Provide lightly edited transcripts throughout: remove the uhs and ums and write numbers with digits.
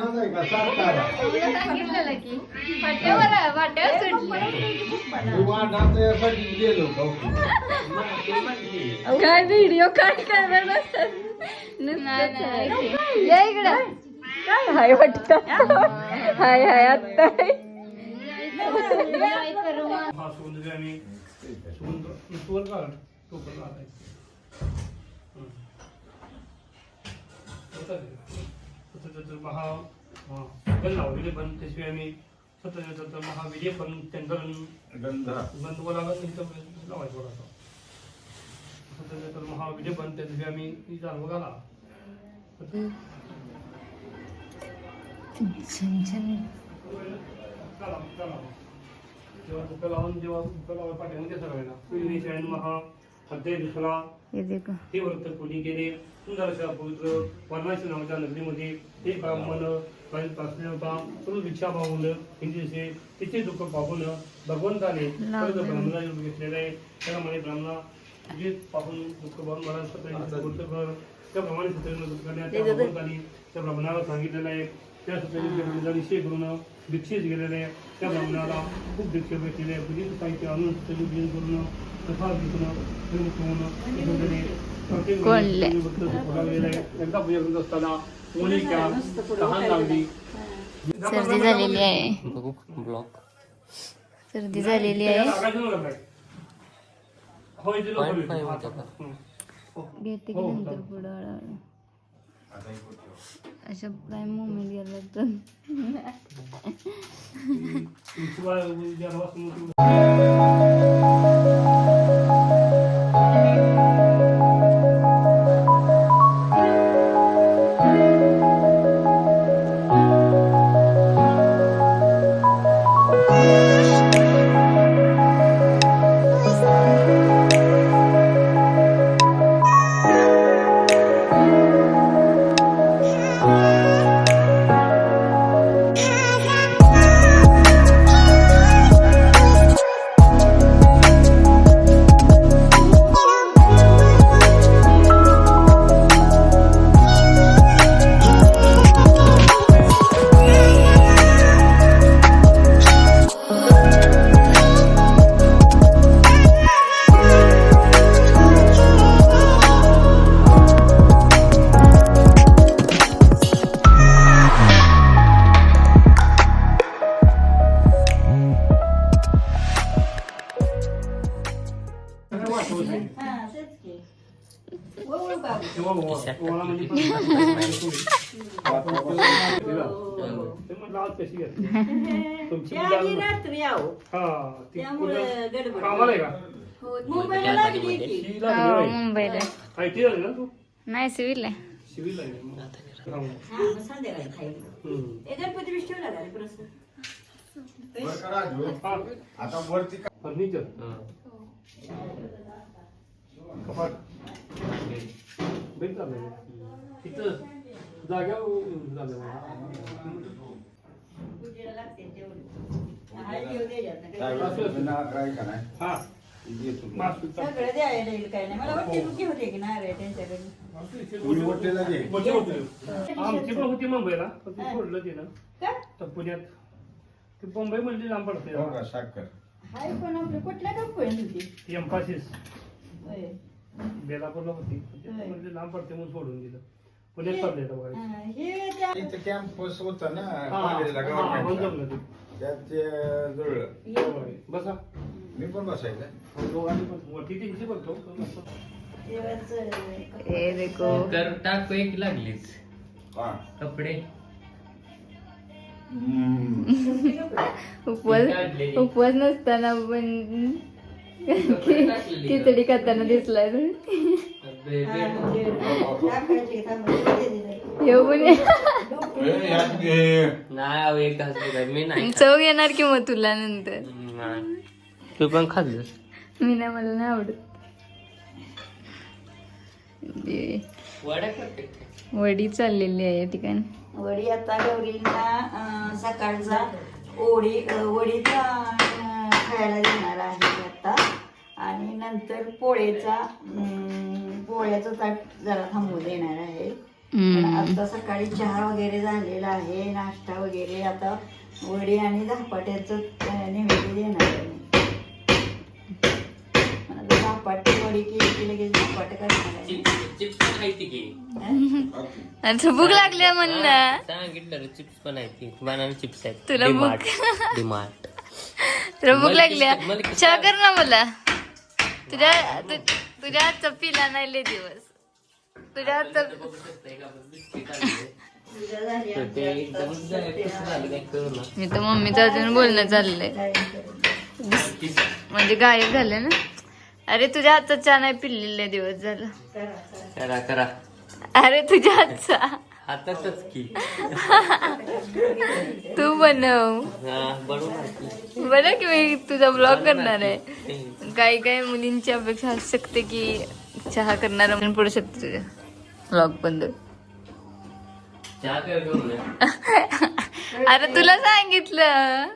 सांगितलेलं की वाट्यावर काय व्हिडिओ काय करणार या इकडं काय हाय वाटत हाय हाय आत्ता लावलेले पण त्याशिवाय आम्ही सत्य महाविजय पण चंद्रन बंधुला लावायचं सत्य महाविजय पण त्याशिवाय आम्ही जाणव घाला जेव्हा दुःख लावून जेव्हा दुःख लावा पाठीमध्ये सगळ्यांना महा अध्याय दुसरा हे व्रत कोणी केले सुंदर अशा पवित्र वाराणसी नावाच्या नगरीमध्ये हे ब्राह्मण होता सर्व भिक्षा पाहून हिंदीचे तिचे दुःख पाहून भगवंताने ब्राह्मणा घेतलेले आहे त्याप्रमाणे ब्राह्मणा जे पाहून दुःख पाहून मला सत्य त्याप्रमाणे सत्य दुःख भगवंताने त्या ब्राह्मणाला सांगितलेलं आहे त्या सत्य निश्चय करून भिक्षेस गेलेले आहे त्या ब्राह्मणाला खूप भिक्षा भेटलेले आहे पूजित साहित्य आणून सत्य करून कथा विकून एकदा पूजा करत असताना तहान लागली सर्दी झालेली आहे सर्दी झालेली आहे घेते की नंतर पुढं अशा प्राईम मोमेंट गेला तर मुंबईला नाही सिव्हिल फर्निचर तिथं जाग्या आमची पण होती मुंबईला सोडलं ते ना तर पुण्यात ते मुंबई म्हणजे लांब पडते साखर कुठल्या कंपनी होती एम्फासिस बेलापूरला होती म्हणजे लांब पडते म्हणून सोडून दिलं पुण्यात चालले बघा कॅम्पस होता ना त्यात जुळलं बसा मी पण बसायचं दोघांनी पण मोठी तीनशे बघतो टाक एक लागलीच कपडे उपवास नसताना पण खिचडी खाताना दिसलाय चव येणार की मग तुला नंतर तू पण खाल्लं मी नाही मला नाही आवडत वडी चाललेली आहे या ठिकाणी वडी आता गौरींना सकाळचा वडीचा खायला देणार आहे आता आणि नंतर पोळ्याचा ताट जरा थांबवून देणार आहे पण आता सकाळी चहा वगैरे झालेला आहे, नाश्ता वगैरे. आता वडी आणि धपाट्याचं नैवेद्य देणार आहे मी. आता धपाटी वडी केली की लगेच धपाट करणार आहे. चिप्स पण खायची की आता भूक लागल्या म्हणलं. सांगितलं चिप्स पण आहे ती बनाना चिप्स आहेत. तुला भूक डिमार्ट तुला भूक लागल्या. मला चहा कर ना मला. तुझ्या हातचा पिला नाही लय दिवस. तुझ्या हातचा मी तर मम्मीचं अजून बोलणं चाललंय म्हणजे गायब झाले ना. अरे तुझ्या हातचा चहा नाही पिल्लेले दिवस झालं. करा करा अरे तुझ्या हातचा हातातच की तू बनव. बनवून बरं की मी तुझा ब्लॉग करणार आहे. काही काही मुलींची अपेक्षा असू शकते की चहा करणारा म्हणून पडू शकते तुझ्या ब्लॉग बंद. चहा कर घेऊन ये. अरे तुला सांगितलं.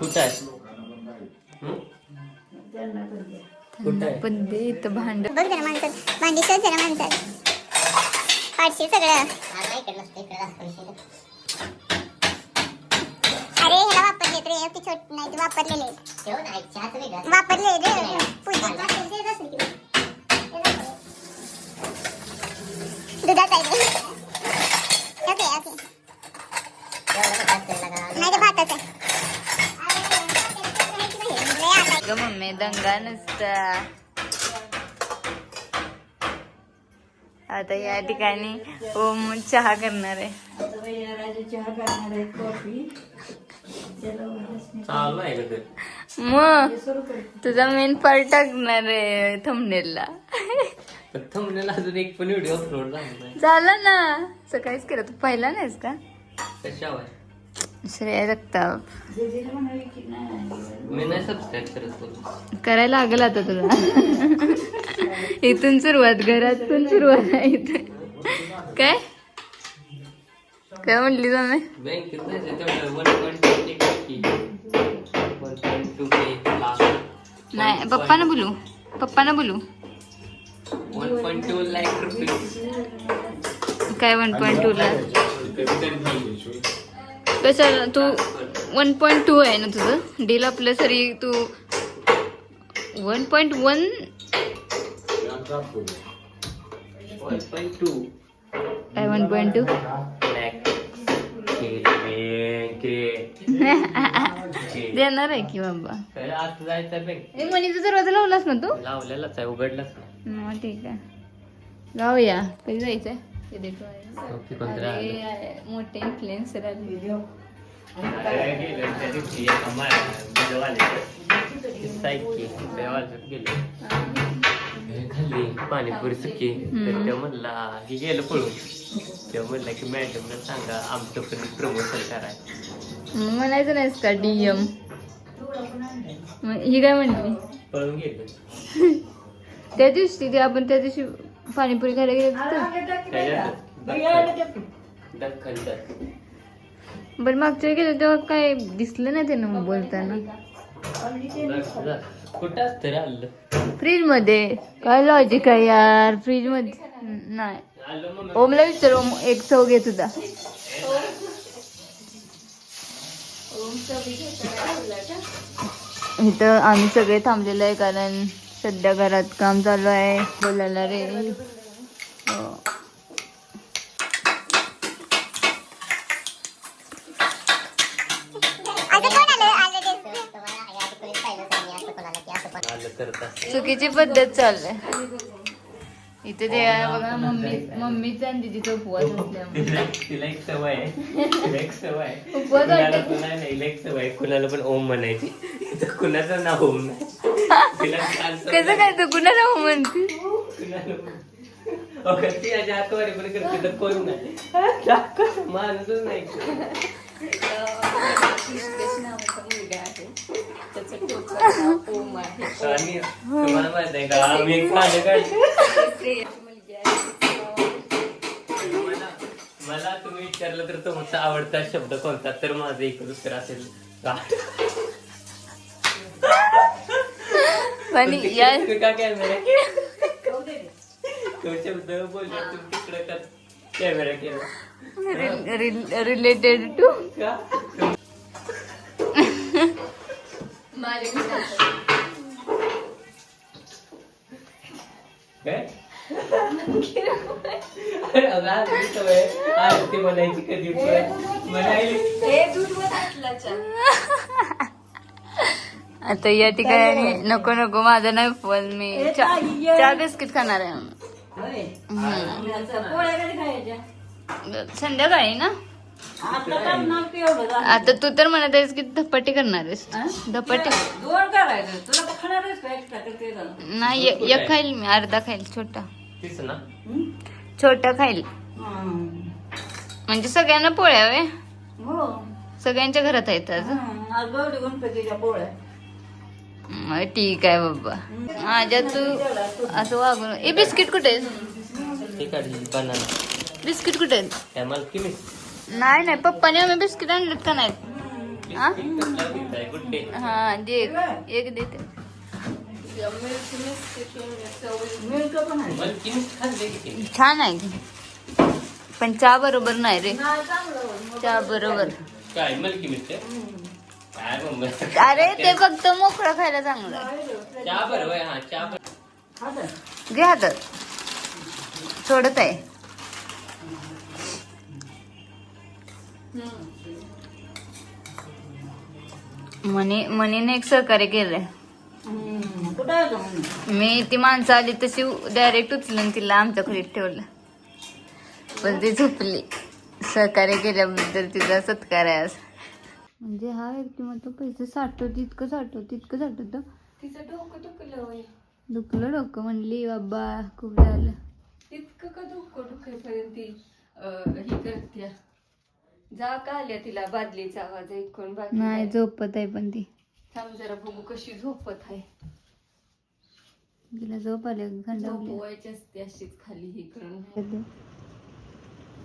कुठं आहे कुठं आहे पण दे इथं भांड. बघ जरा माणसं भांडी शोध जरा माणसं पाठशी सगळं. अरे ह्याला वापरलेत रे ती छोट नाही ते वापरलेले वापरले रे दुधात आहे रे. ओके ओके नाही ते भाताच आहे. ग मम्मी दंगा नसता. आता या ठिकाणी ओम चहा करणार आहे. आता वैराराजे चहा करणार आहेत, कॉफी. चालू आहे का ते मग तुझा मेन पार्ट टाकणार आहे थंबनेलला. थंबनेल अजून एक पण व्हिडिओ अपलोड झाला नाही. झालं ना सकाळीच केलं. तू पाहिला नाहीस का? कशावर श्रेया जगताप. जेजेला म्हणाले की नाही मी नाही सबस्क्राईब करत होतो. करायला लागल आता तुला. इथून सुरुवात घरातून सुरुवात आहे इथे. काय काय म्हटली तुम्ही? बँकेत जायचं तेवढं 1.2 नाही पप्पाना बोलू. पप्पाना बोलू. 1.2 लाख रुपये. काय 1.2 ला कशाला तू 1.2 आहे ना तुझं डील. आपलं सरी तू 1.1 1.2 काय 1.2 देणार आहे की बाबा. आज जायचं बँक मनीचा दरवाजा लावलास ना तू? लावलेलाच आहे उघडलाच नाही. मग ठीक आहे जाऊया. कधी जायचंय? ओके, कोणतं अरे, मोठे इन्फ्लुएन्सर आले. खाल्ली पाणीपुरी सुकी तर त्या म्हणला की गेलं पळून. तेव्हा म्हणला की मॅडमला सांगा आमचं पण प्रमोशन करायचं. मग म्हणायचं नाहीस का DM? ही काय म्हणली? पळून गेलं. त्या दिवशी ते आपण त्या दिवशी पाणीपुरी खायला गेलो बरं. मागच्या गेलो तेव्हा काय दिसलं नाही त्यानं बोलताना. कुठं असतं रे आलं फ्रीज मध्ये. काय लॉजिक आहे यार फ्रीज मध्ये नाही. आलं मग ओमला विचार. ओम एक चव घे तुझा. इथं आम्ही सगळे थांबलेलो आहे कारण सध्या घरात काम चालू आहे. बोलायला रे हो. आलं करत असतं. चुकीची पद्धत चाललंय इथे. ते आहे बघा मम्मीचा आणि दिदीचा उपवास असल्यामुळे तिला एक सवय आहे. तिला एक सवय आहे. उपवास कुणाला वाटत पण नाही हिला एक सवय आहे. कुणाला पण ओम म्हणायची. तर कुणाचं नाव ओम नाही. तिला छान सवय कसं काय तू कुणाला हो म्हणते? कुणाला पण. अगं ती याच्या हातवारी पण करते तर कोण नाही. माणूसच नाही. आणि तुम्हाला माहित आहे का आम्ही एक गाणं काढलं. मला तुम्ही विचारलं तर तुमचा आवडता शब्द कोणता तर माझं एक उत्तर असेल आणि या का कॅमेरा तो शब्द बोलला तू तिकडे कर कॅमेरा केला रिलेटेड टू का काय अगं आधी सवय आरती म्हणायची कधी पण म्हणायली आता या ठिकाणी नको नको माझा नाही फोन मी चहा बिस्किट खाणार आहे होय. आता पोळ्या कधी खायच्या संध्याकाळी ना आता करणार की एवढं झालं? आता तू तर म्हणत आहेस की धपाटी करणार आहेस धपाटी दोन करायचं तुला तर खाणारच का एक्स्ट्रा ते झालं नाही एक खाईल मी अर्धा खाईल छोटा तीच ना छोटा खाईल म्हणजे सगळ्यांना पोळ्या वे हो सगळ्यांच्या घरात आहेत आज आज गौरी गणपतीच्या पोळ्या ठीक आहे बाबा माझ्या तू असं वागून ए बिस्किट कुठे आहे हे काढली बनाना बिस्किट कुठे आहेत काय मला किमी नाही नाही पप्पाने आम्ही बिस्किट आणलेत का नाहीत हा? गुड्डे हा दे एक देते मिल्क पण आहे मला किमी खाल्ले किती छान आहे पण चहा बरोबर नाही रे चहा बरोबर काय मला किमी काय मम्मी अरे ते फक्त मोकळं खायला चांगलं आहे. चहा बरोबर हा चहा बरोबर घे हातात थोडंच आहे मनीने एक सहकार्य केलंय कुठं आहे तो? मी ती माणसं आली तशी डायरेक्ट उचलून तिला आमच्या खोलीत ठेवलं पण ती झोपली सहकार्य केल्याबद्दल तिचा सत्कार आहे आज म्हणजे हा व्यक्तिमत्व पैसे साठवत इतकं तिचं डोकं दुखलं दुखलं डोकं म्हणली बाबा खूप झालं इतकं का दुखेपर्यंत ती ही करते जा का आल्या तिला बादलीचा आवाज ऐकून बाकी नाही काय? झोपत आहे पण ती थांब जरा बघू कशी झोपत आहे तिला झोप आले थंडावली झोपवायची असते अशीच खाली ही करून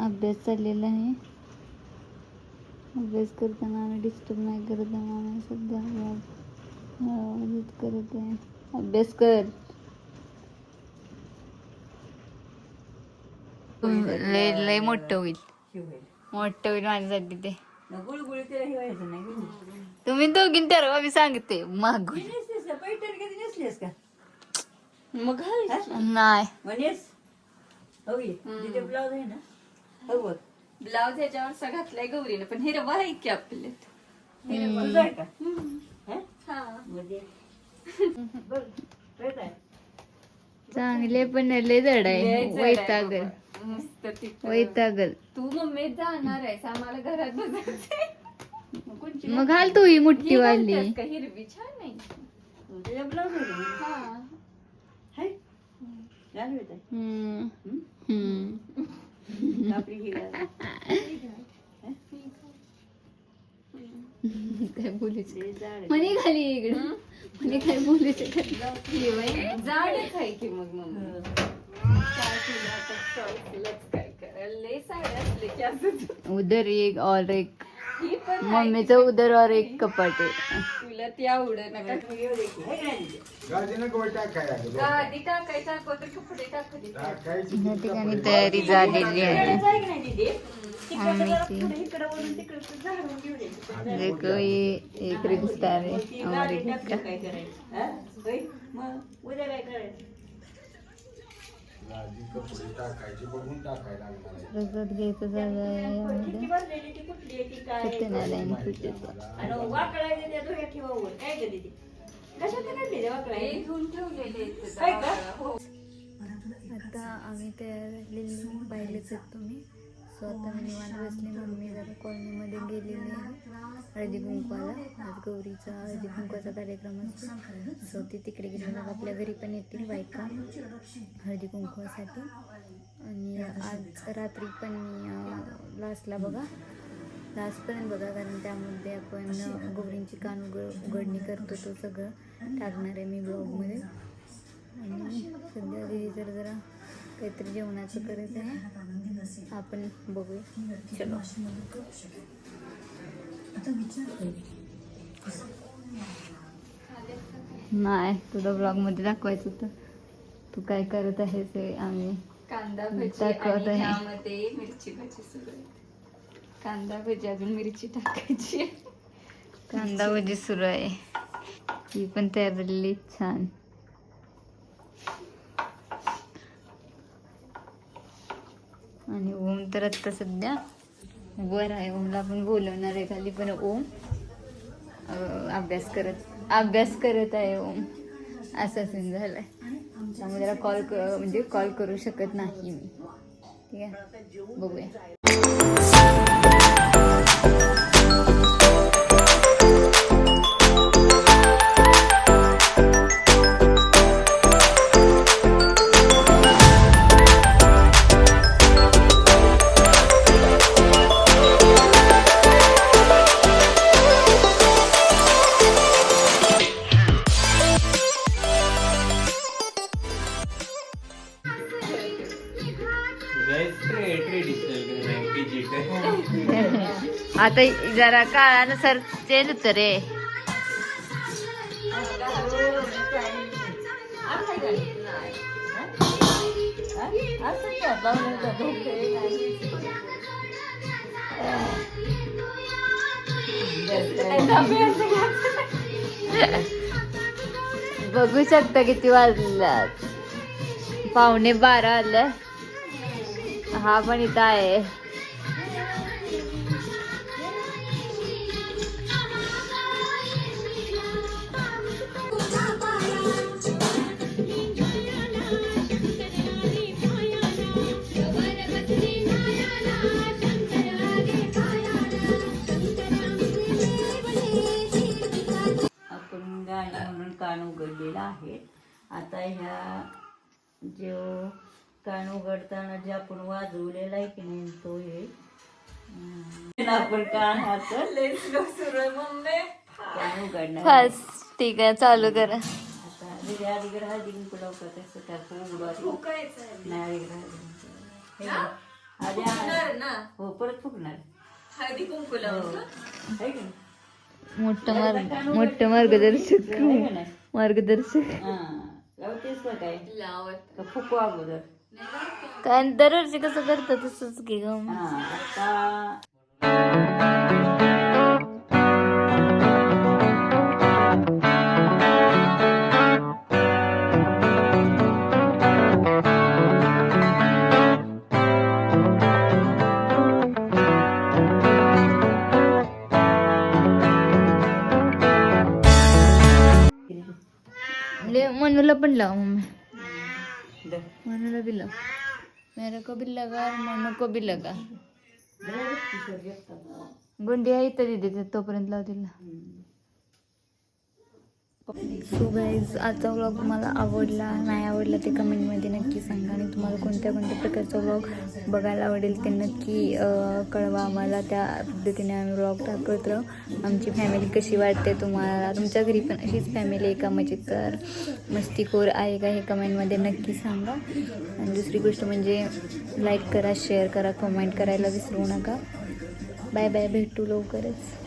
अभ्यास चाललेला आहे अभ्यास करताना आम्ही डिस्टर्ब नाही करत आम्ही सध्या मदत करत आहे अभ्यास कर लय मोठं होईल मोठं होईल माझ्यासाठी ते गुळगुळी ते हे व्हायचं नाही गुळगुळी. तुम्ही दोघीं ठरवा मी सांगते मागून नेसलीस का पैठणी कधी नेसलीस का मग घाल नाही म्हणेस हो ये तिथे ब्लाऊज आहे ना हो बघ ब्लाऊज ह्याच्यावरचा घातलाय गौरीने पण हिरवा आहे की आपल्यात तुझं आहे का हं? हा म्हणजे बघ ड्रेस आहे चांगले पण लय जड आहे वैतागल मस्त तिथं वैतागल तू मम्मी जाणार आहेस आम्हाला घरात बसायचंय मग घाल तू ही मुठ्ठी ही वाली घालतेस का हिरवी छान आहे तुझ्या ब्लाऊज आहे का? हा हाय घालू येत आहे. आपली ही घाल. काय बोलायचं ते जाड आहे. म्हणे खाली इकडं म्हणे काय बोलायचं जाडच आहे की मग मम्मी काय तुला आता choice काय करायला लय साड्या असले की असंच उधर एक और एक ही पण आहे. मम्मीचं उधर और एक कपाट आहे तुला ती आवड नका येऊ दे की. हाय का नाही? गाडीनं गोळ टाकायला गादी टाकायचा तर कपडे टाकायचे टाकायची या ठिकाणी तयारी झालेली आहे इकडे जाय की नाही दीदी? आम्ही पुढे इकडे वळून तिकडे झाडून घेऊ दे. देखो ये एक रील स्टार है ती हमारे गाडी घर टाकली का काय करायचं हा? होय? मग उद्या काय करायचं गाडी कपडे टाकायची बघून टाकायला लागणार आहे. प्रसाद घ्यायचं झालं आहे यामध्ये किती भरलेली ती कुठली आहे ती काय आहे? सत्यनारायण पूजेचं आणि वाकडायचं त्या दोघ्या ठेवावर काय कधी ती कशात काढली त्या वाकडाय हे घेऊन ठेवलेले आहेत काय का? हो. आता आम्ही तयार झालेली पाहिलेच आहेत तुम्ही सो आता मी निवांत बसले मम्मी जरा कॉलनीमध्ये गेलेली आहे हळदी कुंकवाला आज गौरीचा हळदी कुंकवाचा कार्यक्रम असतो सो ती तिकडे गेली मग आपल्या घरी पण येतील बायका हळदी कुंकवासाठी आणि आज रात्री पण लास्टला बघा लास्टपर्यंत बघा कारण त्यामध्ये आपण गौरींची कान उघडणी करतो तो सगळं टाकणार आहे मी ब्लॉगमध्ये आणि सध्या दिदी तर जरा काहीतरी जेवणाचं करायचं आहे आपण बघूया चलो नाही तुला ब्लॉगमध्ये दाखवायचं होतं तू काय करत आहेस हे आम्ही कांदा भजी दाखवत आणि आहे. ह्यामध्ये मिरची भजी सुरू आहे. कांदा भजी अजून मिरची टाकायची आहे. कांदा भजी सुरू आहे. ही पण तयार झालेली छान. आणि ओम तर आता सध्या वर आहे. ओमला आपण बोलवणार आहे खाली, पण ओम अभ्यास करत आहे. ओम असा सीन झालाय. त्यामुळे त्याला कॉल करू शकत नाही मी. ठीक आहे, बघूया. आता जरा काळानुसार चेंज होतं रे. बघू शकता किती वाजल्यात. 11:45 आलं. हा पण इथं आहे. आपण गाणी म्हणून कान उघडलेला आहे. आता ह्या जो कान उघडताना जे आपण वाजवलेला आहे की नाही तो हे आपण कान हात सुरू आहे मम्मी. कान उघडणार. फास्ट ठीक आहे, चालू करा. आता वेगळ्या वेगळ्या हळदी कुंकू लावतात तसं त्याचं उघडू नाही वेगळं फुकणार ना. हो परत फुकणार. हळदी कुंकू लावून का? आहे की नाही? मोठं मार्गदर्शक हा लावतेस का काय लावत का फुकू अगोदर. काय दरवर्षी कसं करतात तसंच की ग. हा आता मनूला पण लाव मम्मी. मनूला भी लाव. मेरे को भी लगा और मनु को भी लगा. गुंडी आहे इथं दिदी, तोपर्यंत लाव तिला. सो गाईज, आजचा व्लॉग तुम्हाला आवडला नाही आवडला ते कमेंटमध्ये नक्की सांगा. आणि तुम्हाला कोणत्या प्रकारचा व्लॉग बघायला आवडेल ते नक्की कळवा आम्हाला. त्या पद्धतीने आम्ही व्लॉग टाकत राहू. आमची फॅमिली कशी वाटते तुम्हाला, तुमच्या घरी पण अशीच फॅमिली आहे का, मजेदार मस्तीखोर आहे का, हे कमेंटमध्ये नक्की सांगा. आणि दुसरी गोष्ट म्हणजे लाईक करा, शेअर करा, कमेंट करायला विसरू नका. बाय बाय, भेटू लवकरच.